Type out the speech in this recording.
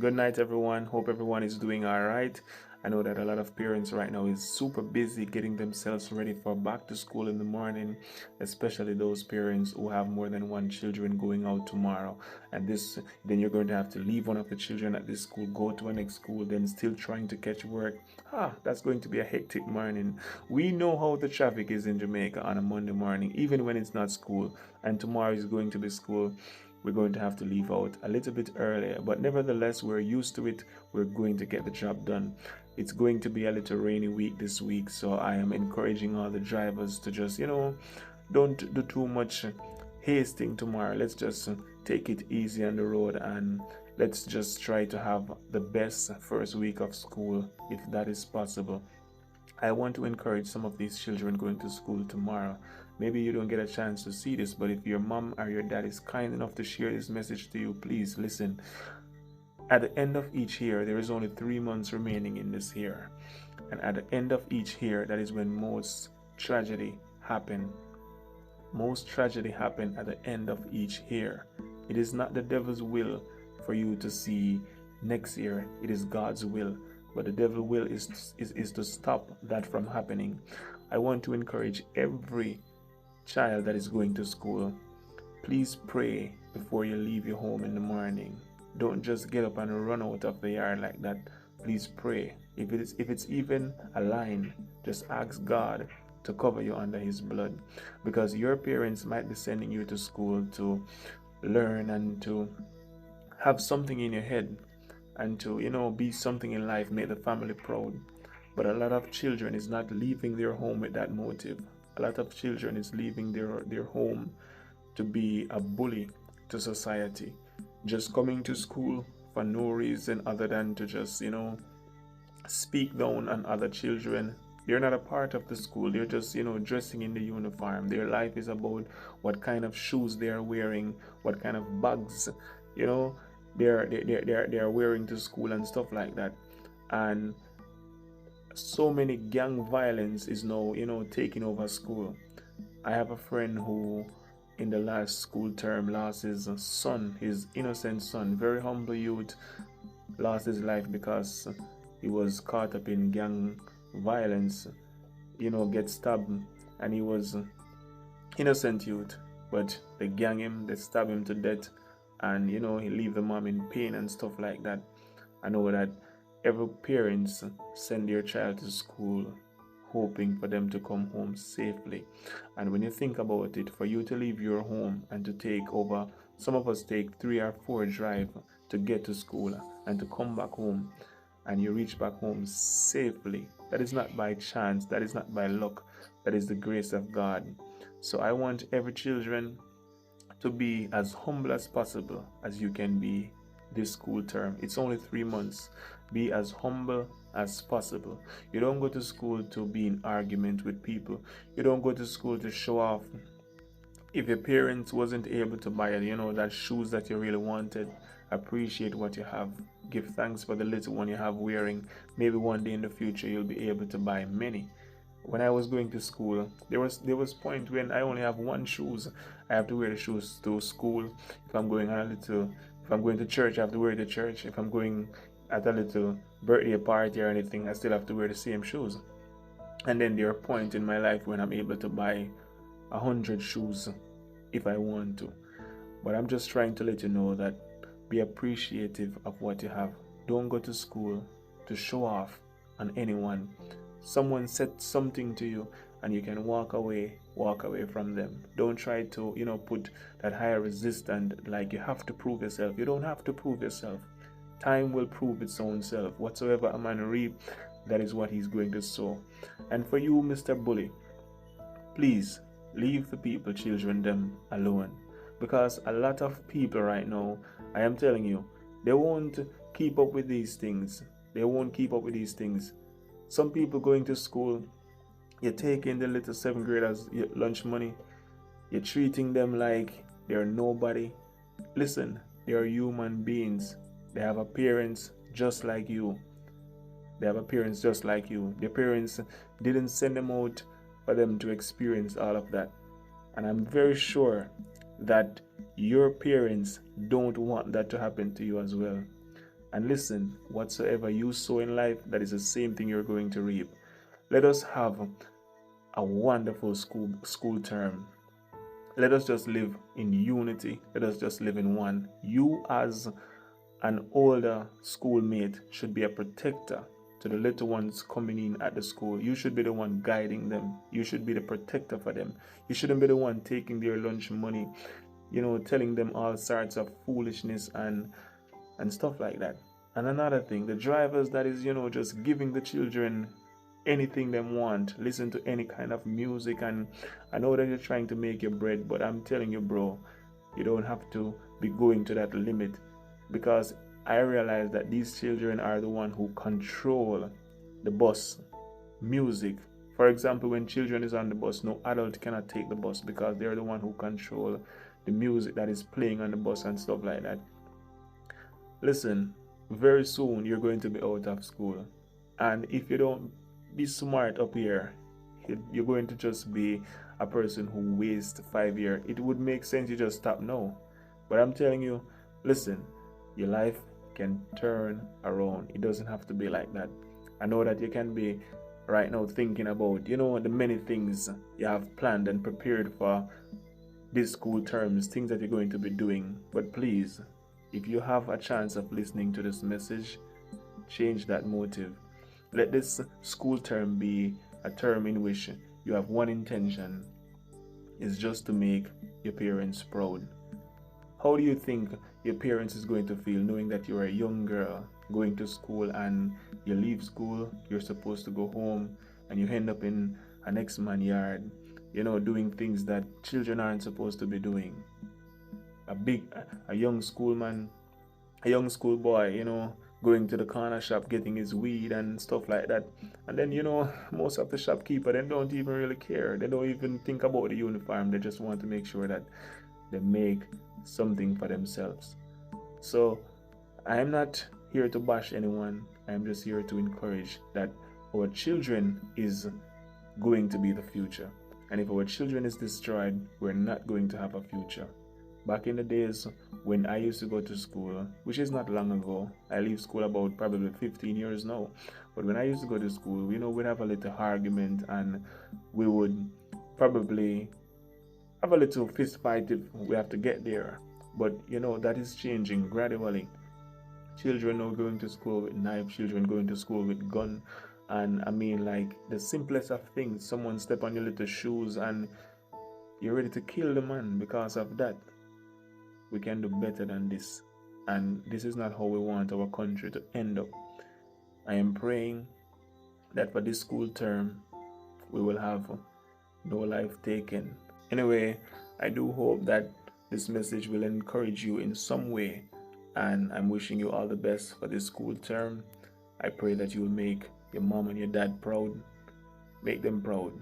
Good night, everyone. Hope everyone is doing all right. I know that a lot of parents right now is super busy getting themselves ready for back to school in the morning, especially those parents who have more than one children going out tomorrow. And this, then you're going to have to leave one of the children at this school, go to a next school, then still trying to catch work. That's going to be a hectic morning. We know how the traffic is in Jamaica on a Monday morning, even when it's not school. And tomorrow is going to be school. We're going to have to leave out a little bit earlier, but nevertheless, we're used to it. We're going to get the job done. It's going to be a little rainy week this week, so I am encouraging all the drivers to just, don't do too much hasting tomorrow. Let's just take it easy on the road, and let's just try to have the best first week of school if that is possible. I want to encourage some of these children going to school tomorrow. Maybe you don't get a chance to see this, but if your mom or your dad is kind enough to share this message to you, please listen. At the end of each year, there is only 3 months remaining in this year. And at the end of each year, that is when most tragedy happen. Most tragedy happen at the end of each year. It is not the devil's will for you to see next year. It is God's will. But the devil's will is to stop that from happening. I want to encourage every child that is going to school. Please pray before you leave your home in the morning. Don't just get up and run out of the yard like that. Please pray. If it's even a line, just ask God to cover you under his blood, because your parents might be sending you to school to learn and to have something in your head and to be something in life, make the family proud. But a lot of children is not leaving their home with that motive. A lot of children is leaving their home to be a bully to society, just coming to school for no reason other than to just speak down on other children. They're not a part of the school. They're just dressing in the uniform. Their life is about what kind of shoes they are wearing, what kind of bags they're wearing to school and stuff like that. And so many gang violence is now taking over school. I have a friend who in the last school term lost his son, his innocent son, very humble youth, lost his life because he was caught up in gang violence, get stabbed, and he was innocent youth, but they gang him, they stab him to death, and he leave the mom in pain and stuff like that. I know that every parents send their child to school hoping for them to come home safely. And when you think about it, for you to leave your home and to take over, some of us take 3 or 4 drive to get to school and to come back home, and you reach back home safely. That is not by chance, that is not by luck, that is the grace of God. So I want every children to be as humble as possible as you can be this school term. It's only 3 months. Be as humble as possible. You don't go to school to be in argument with people. You don't go to school to show off. If your parents wasn't able to buy that shoes that you really wanted, appreciate what you have. Give thanks for the little one you have wearing. Maybe one day in the future you'll be able to buy many. When I was going to school, there was point when I only have one shoes. I have to wear the shoes to school. If I'm going to church, I have to wear the church. If I'm going at a little birthday party or anything, I still have to wear the same shoes. And then there are points in my life when I'm able to buy 100 shoes if I want to. But I'm just trying to let you know that be appreciative of what you have. Don't go to school to show off on anyone. Someone said something to you and you can walk away from them. Don't try to put that higher resistance, like you have to prove yourself. You don't have to prove yourself. Time will prove its own self. Whatsoever a man reap, that is what he's going to sow. And for you, Mr. Bully, please leave the people, children, them alone. Because a lot of people right now, I am telling you, they won't keep up with these things. They won't keep up with these things. Some people going to school, you're taking the little 7th graders lunch money. You're treating them like they're nobody. Listen, they are human beings. They have appearance just like you. Their parents didn't send them out for them to experience all of that. And I'm very sure that your parents don't want that to happen to you as well. And listen, whatsoever you sow in life, that is the same thing you're going to reap. Let us have a wonderful school term. Let us just live in unity. Let us just live in one. You, as an older schoolmate, should be a protector to the little ones coming in at the school. You should be the one guiding them. You should be the protector for them. You shouldn't be the one taking their lunch money, telling them all sorts of foolishness and stuff like that. And another thing, the drivers that is, just giving the children anything they want, listen to any kind of music. And I know that you're trying to make your bread, but I'm telling you, bro, you don't have to be going to that limit, because I realize that these children are the one who control the bus music. For example, when children is on the bus, no adult cannot take the bus because they're the one who control the music that is playing on the bus and stuff like that. Listen, very soon you're going to be out of school, and if you don't be smart up here, you're going to just be a person who wastes 5 years. It would make sense you just stop now, but I'm telling you, listen, your life can turn around. It doesn't have to be like that. I know that you can be right now thinking about, the many things you have planned and prepared for these school terms, things that you're going to be doing. But please, if you have a chance of listening to this message, change that motive. Let this school term be a term in which you have one intention, is just to make your parents proud. How do you think your parents is going to feel knowing that you're a young girl going to school, and you leave school, you're supposed to go home, and you end up in an ex-man yard, doing things that children aren't supposed to be doing? A young schoolman, a young schoolboy, going to the corner shop getting his weed and stuff like that. And then, most of the shopkeeper, they don't even really care. They don't even think about the uniform. They just want to make sure that they make something for themselves. So I'm not here to bash anyone. I'm just here to encourage that our children is going to be the future. And if our children is destroyed, we're not going to have a future. Back in the days when I used to go to school, which is not long ago, I leave school about probably 15 years now. But when I used to go to school, we'd have a little argument, and we would probably have a little fist fight if we have to get there. But that is changing gradually. Children are going to school with knives, children going to school with gun. And I mean, like, the simplest of things, someone step on your little shoes and you're ready to kill the man because of that. We can do better than this, and this is not how we want our country to end up. I am praying that for this school term we will have no life taken. Anyway, I do hope that this message will encourage you in some way, and I'm wishing you all the best for this school term. I pray that you will make your mom and your dad proud. Make them proud.